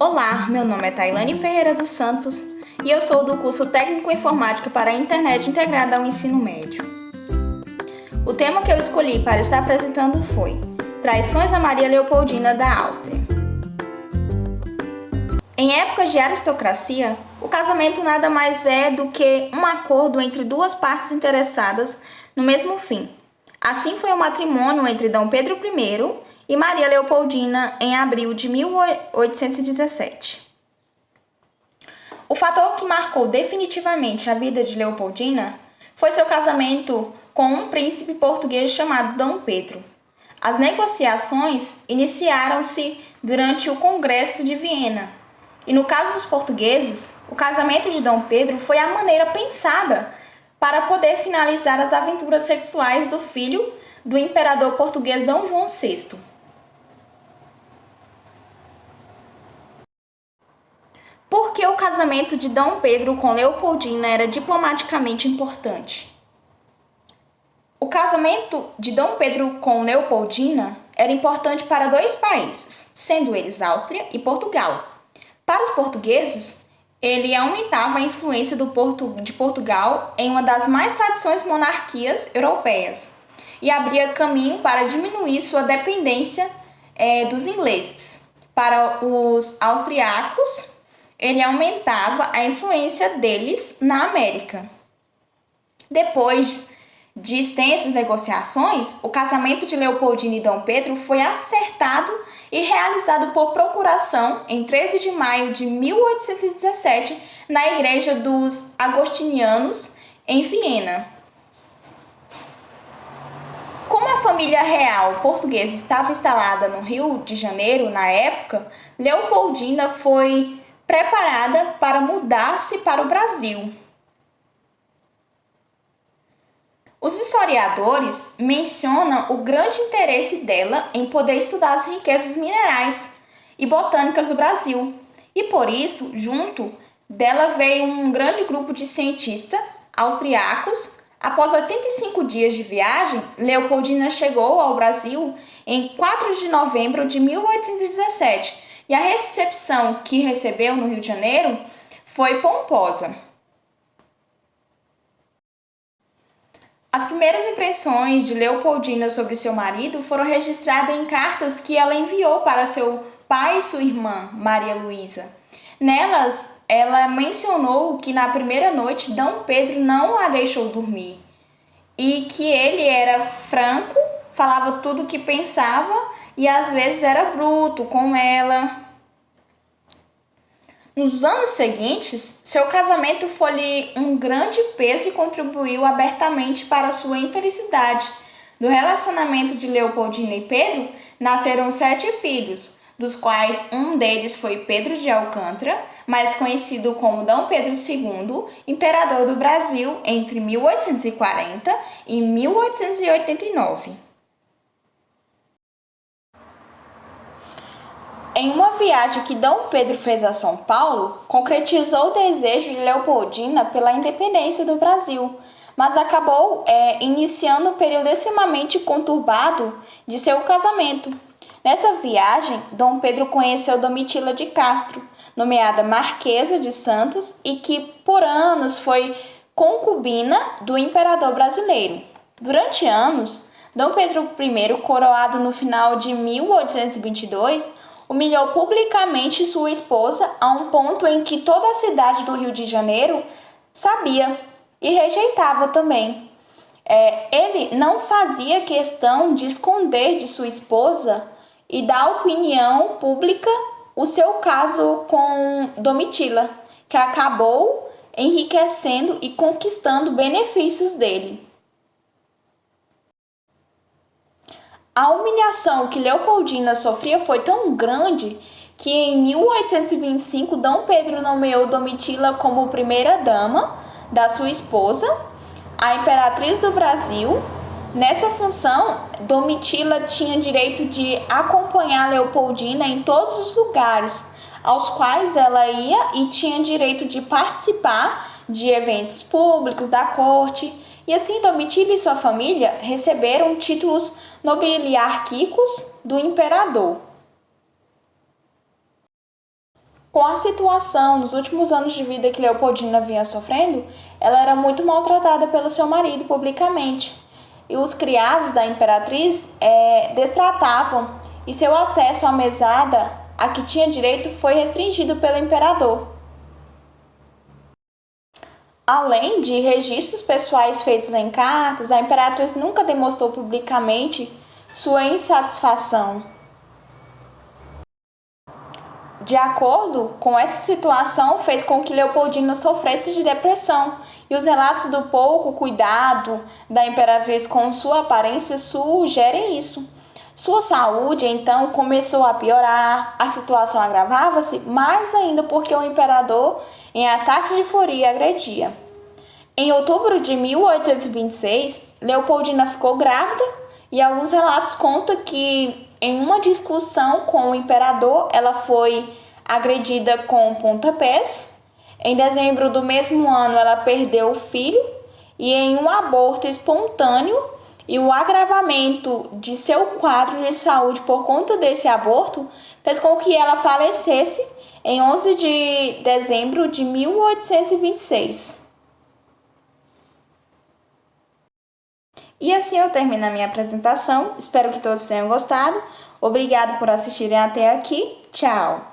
Olá, meu nome é Tailane Ferreira dos Santos e eu sou do curso Técnico em Informática para a Internet Integrada ao Ensino Médio. O tema que eu escolhi para estar apresentando foi Traições a Maria Leopoldina da Áustria. Em épocas de aristocracia, o casamento nada mais é do que um acordo entre duas partes interessadas no mesmo fim. Assim foi o matrimônio entre Dom Pedro I e Maria Leopoldina em abril de 1817. O fator que marcou definitivamente a vida de Leopoldina foi seu casamento com um príncipe português chamado Dom Pedro. As negociações iniciaram-se durante o Congresso de Viena, e no caso dos portugueses, o casamento de Dom Pedro foi a maneira pensada para poder finalizar as aventuras sexuais do filho do imperador português Dom João VI. Por que o casamento de Dom Pedro com Leopoldina era diplomaticamente importante? O casamento de Dom Pedro com Leopoldina era importante para dois países, sendo eles Áustria e Portugal. Para os portugueses, ele aumentava a influência de Portugal em uma das mais tradicionais monarquias europeias e abria caminho para diminuir sua dependência dos ingleses. Para os austriacos, ele aumentava a influência deles na América. Depois de extensas negociações, o casamento de Leopoldina e Dom Pedro foi acertado e realizado por procuração em 13 de maio de 1817 na Igreja dos Agostinianos, em Viena. Como a família real portuguesa estava instalada no Rio de Janeiro na época, Leopoldina foi preparada para mudar-se para o Brasil. Os historiadores mencionam o grande interesse dela em poder estudar as riquezas minerais e botânicas do Brasil. E por isso, junto dela veio um grande grupo de cientistas austriacos. Após 85 dias de viagem, Leopoldina chegou ao Brasil em 4 de novembro de 1817 e a recepção que recebeu no Rio de Janeiro foi pomposa. As primeiras impressões de Leopoldina sobre seu marido foram registradas em cartas que ela enviou para seu pai e sua irmã, Maria Luísa. Nelas, ela mencionou que na primeira noite Dom Pedro não a deixou dormir e que ele era franco, falava tudo o que pensava e às vezes era bruto com ela. Nos anos seguintes, seu casamento foi-lhe um grande peso e contribuiu abertamente para a sua infelicidade. Do relacionamento de Leopoldina e Pedro, nasceram 7 filhos, dos quais um deles foi Pedro de Alcântara, mais conhecido como Dom Pedro II, imperador do Brasil entre 1840 e 1889. Em uma viagem que Dom Pedro fez a São Paulo, concretizou o desejo de Leopoldina pela independência do Brasil, mas acabou iniciando um período extremamente conturbado de seu casamento. Nessa viagem, Dom Pedro conheceu Domitila de Castro, nomeada Marquesa de Santos e que por anos foi concubina do imperador brasileiro. Durante anos, Dom Pedro I, coroado no final de 1822, humilhou publicamente sua esposa a um ponto em que toda a cidade do Rio de Janeiro sabia e rejeitava também. Ele não fazia questão de esconder de sua esposa e da opinião pública o seu caso com Domitila, que acabou enriquecendo e conquistando benefícios dele. A humilhação que Leopoldina sofria foi tão grande que em 1825 Dom Pedro nomeou Domitila como primeira-dama da sua esposa, a imperatriz do Brasil. Nessa função, Domitila tinha direito de acompanhar Leopoldina em todos os lugares aos quais ela ia e tinha direito de participar de eventos públicos da corte. E assim Domitila e sua família receberam títulos nobiliárquicos do imperador. Com a situação nos últimos anos de vida que Leopoldina vinha sofrendo, ela era muito maltratada pelo seu marido publicamente. E os criados da imperatriz destratavam, e seu acesso à mesada a que tinha direito foi restringido pelo imperador. Além de registros pessoais feitos em cartas, a imperatriz nunca demonstrou publicamente sua insatisfação. De acordo com essa situação, fez com que Leopoldina sofresse de depressão, e os relatos do pouco cuidado da imperatriz com sua aparência sugerem isso. Sua saúde, então, começou a piorar, a situação agravava-se mais ainda porque o imperador, em ataques de fúria, agredia. Em outubro de 1826, Leopoldina ficou grávida e alguns relatos contam que, em uma discussão com o imperador, ela foi agredida com pontapés. Em dezembro do mesmo ano, ela perdeu o filho e, em um aborto espontâneo e o agravamento de seu quadro de saúde por conta desse aborto, fez com que ela falecesse em 11 de dezembro de 1826. E assim eu termino a minha apresentação. Espero que todos tenham gostado. Obrigado por assistirem até aqui. Tchau!